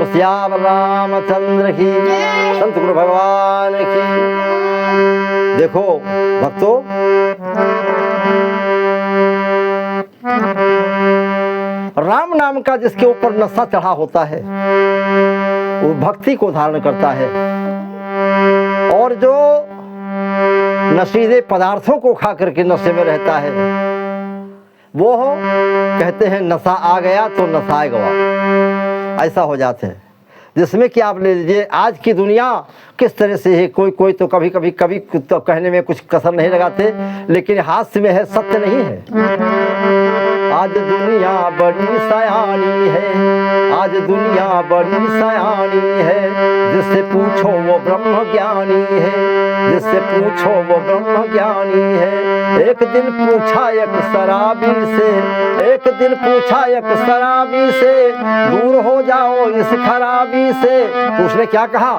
बोलो श्याम रामचंद्र की, संत गुरु भगवान की। देखो भक्तों, राम नाम का जिसके ऊपर नशा चढ़ा होता है वो भक्ति को धारण करता है, और जो नशीले पदार्थों को खा करके नशे में रहता है वो कहते हैं नशा आ गया तो नशाए गवा। ऐसा हो जाते हैं जिसमें कि आप ले लीजिए आज की दुनिया किस तरह से है। कोई तो कभी तो कहने में कुछ कसर नहीं लगाते, लेकिन हास्य में है, सत्य नहीं है। आज दुनिया बड़ी सयानी है, आज दुनिया बड़ी सयानी है, जिससे पूछो वो ब्रह्म ज्ञानी है, जिससे पूछो वो ब्रह्म ज्ञानी है। एक दिन पूछा एक शराबी से, एक दिन पूछा एक शराबी से, दूर हो जाओ इस खराबी से। तो उसने क्या कहा,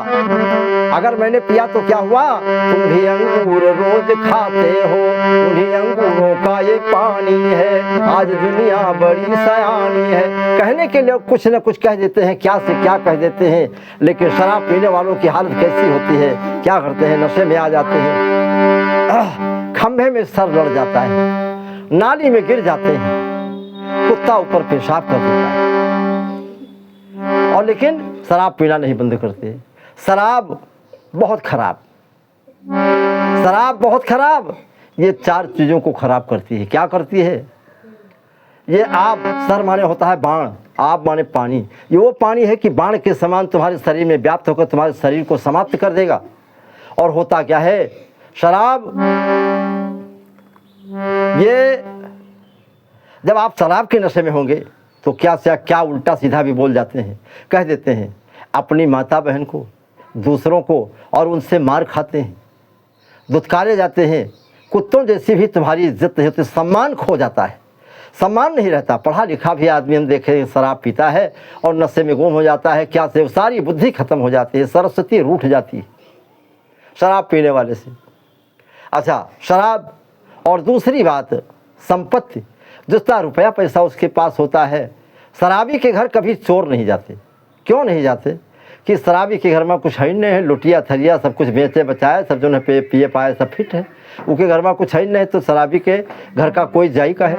अगर मैंने पिया तो क्या हुआ, तुम भी अंगूर रोज खाते हो, उन्हीं अंगूरों का ये पानी है। आज दुनिया बड़ी सयानी है। कहने के लिए कुछ न कुछ कह देते हैं, क्या से क्या कह देते हैं, लेकिन शराब पीने वालों की हालत कैसी होती है, क्या करते हैं, नशे में आ जाते हैं, खंभे में सर लड़ जाता है, नाली में गिर जाते हैं, कुत्ता ऊपर पेशाब कर देता है, और लेकिन शराब पीना नहीं बंद करते। शराब बहुत खराब, शराब बहुत खराब, ये चार चीज़ों को खराब करती है। क्या करती है, ये आप, सर माने होता है बाण, आप माने पानी, ये वो पानी है कि बाण के समान तुम्हारे शरीर में व्याप्त होकर तुम्हारे शरीर को समाप्त कर देगा। और होता क्या है, शराब, ये जब आप शराब के नशे में होंगे तो क्या उल्टा सीधा भी बोल जाते हैं, कह देते हैं अपनी माता बहन को, दूसरों को, और उनसे मार खाते हैं, दुत्कारे जाते हैं, कुत्तों जैसी भी तुम्हारी इज्जत नहीं होती, सम्मान खो जाता है, सम्मान नहीं रहता। पढ़ा लिखा भी आदमी हम देखे शराब पीता है और नशे में गुम हो जाता है, क्या से सारी बुद्धि खत्म हो जाती है, सरस्वती रूठ जाती है शराब पीने वाले से। अच्छा, शराब, और दूसरी बात संपत्ति, जितना रुपया पैसा उसके पास होता है, शराबी के घर कभी चोर नहीं जाते। क्यों नहीं जाते, कि शराबी के घर में कुछ है नहीं है, लुटिया थरिया सब कुछ बेचे बचाए, सब जो है पिए पाए सब फिट है, उनके घर में कुछ है नहीं, तो शराबी के घर का कोई जाई का है।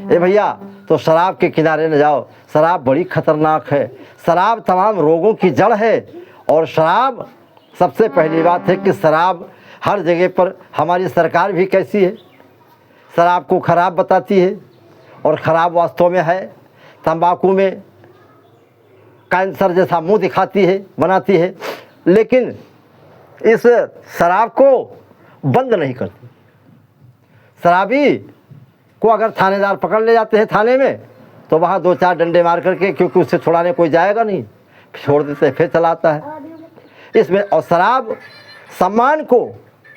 ए भैया, तो शराब के किनारे न जाओ, शराब बड़ी खतरनाक है, शराब तमाम रोगों की जड़ है। और शराब, सबसे पहली बात है कि शराब हर जगह पर, हमारी सरकार भी कैसी है, शराब को खराब बताती है, और ख़राब वास्तव में है। तंबाकू में कैंसर जैसा मुंह दिखाती है, बनाती है, लेकिन इस शराब को बंद नहीं करती। शराबी को अगर थानेदार पकड़ ले जाते हैं थाने में, तो वहाँ दो चार डंडे मार करके, क्योंकि उससे छुड़ाने कोई जाएगा नहीं, छोड़ देते हैं, फिर चलाता है इसमें। और शराब सम्मान को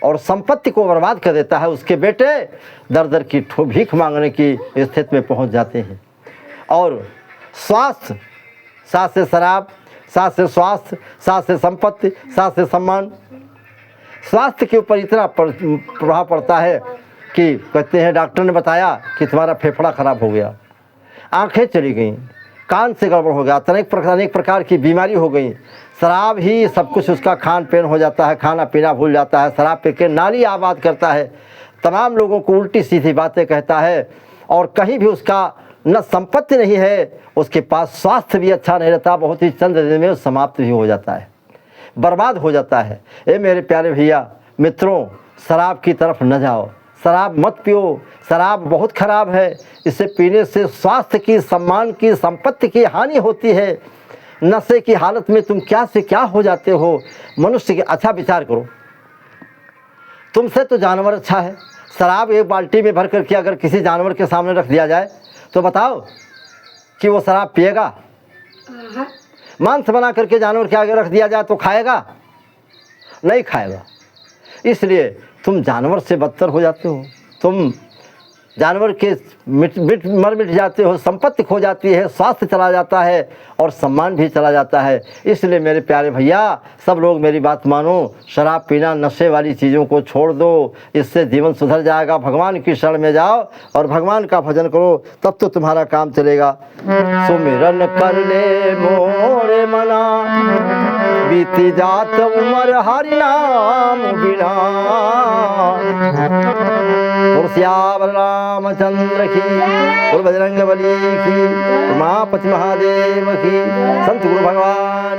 और संपत्ति को बर्बाद कर देता है। उसके बेटे दर दर की भीख मांगने की स्थिति में पहुंच जाते हैं। और स्वास्थ्य, साथ से शराब, साथ से स्वास्थ्य, साथ से संपत्ति, साथ से सम्मान। स्वास्थ्य के ऊपर इतना प्रभाव पड़ता है कि कहते हैं, डॉक्टर ने बताया कि तुम्हारा फेफड़ा खराब हो गया, आंखें चली गईं, कान से गड़बड़ हो गया, अनेक प्रकार की बीमारी हो गई। शराब ही सब कुछ उसका खान पीन हो जाता है, खाना पीना भूल जाता है, शराब पी के नाली आबाद करता है, तमाम लोगों को उल्टी सीधी बातें कहता है, और कहीं भी उसका न संपत्ति नहीं है, उसके पास स्वास्थ्य भी अच्छा नहीं रहता, बहुत ही चंद दिन में समाप्त भी हो जाता है, बर्बाद हो जाता है। ये मेरे प्यारे भैया मित्रों, शराब की तरफ न जाओ, शराब मत पियो, शराब बहुत खराब है। इसे पीने से स्वास्थ्य की, सम्मान की, संपत्ति की हानि होती है। नशे की हालत में तुम क्या से क्या हो जाते हो मनुष्य के। अच्छा विचार करो, तुमसे तो जानवर अच्छा है। शराब एक बाल्टी में भर करके अगर किसी जानवर के सामने रख दिया जाए तो बताओ कि वो शराब पिएगा? मांस बना करके जानवर के आगे रख दिया जाए तो खाएगा? नहीं खाएगा। इसलिए तुम जानवर से बदतर हो जाते हो, तुम जानवर के मर मिट जाते हो, संपत्ति खो जाती है, स्वास्थ्य चला जाता है और सम्मान भी चला जाता है। इसलिए मेरे प्यारे भैया, सब लोग मेरी बात मानो, शराब पीना, नशे वाली चीज़ों को छोड़ दो, इससे जीवन सुधर जाएगा। भगवान की शरण में जाओ और भगवान का भजन करो, तब तो तुम्हारा काम चलेगा। सुमिरन कर ले मोरे बीती जात उमर हरि नाम बिना। श्याम रामचंद्र की और बजरंग बली की, उमापति महादेव की, संत गुरु भगवान